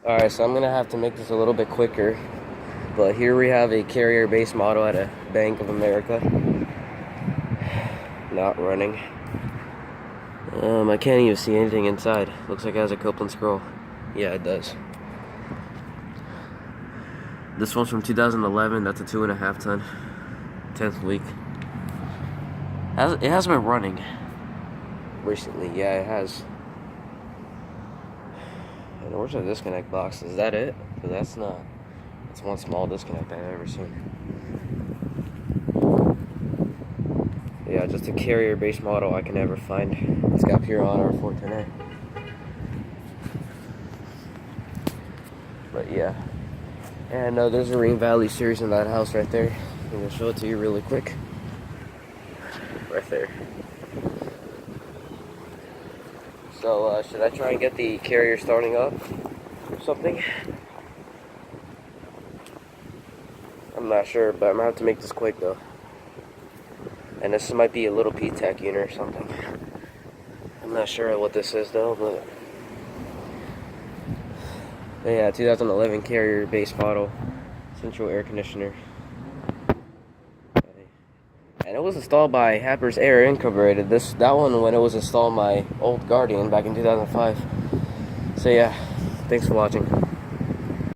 Alright, so I'm gonna have to make this a little bit quicker. But here we have a carrier base model at a Bank of America. Not running. I can't even see anything inside. Looks like it has a Copeland scroll. Yeah, it does. This one's from 2011. That's a 2.5 ton. 10th week. It has been running recently. Yeah, it has. And where's the disconnect box? Is that it? But that's not. It's one small disconnect I've ever seen. Yeah, just a carrier base model I can never find. It's got Puron R410A. But yeah. And there's a Ring Valley series in that house right there. I'm gonna show it to you really quick. Right there. So should I try and get the carrier starting up or something? I'm not sure, but I'm gonna have to make this quick though. And this might be a little P-TEC unit or something. I'm not sure what this is though, but yeah, 2011 carrier base model, central air conditioner. And it was installed by Happers Air Incorporated. That one when it was installed my old Guardian back in 2005. So yeah, thanks for watching.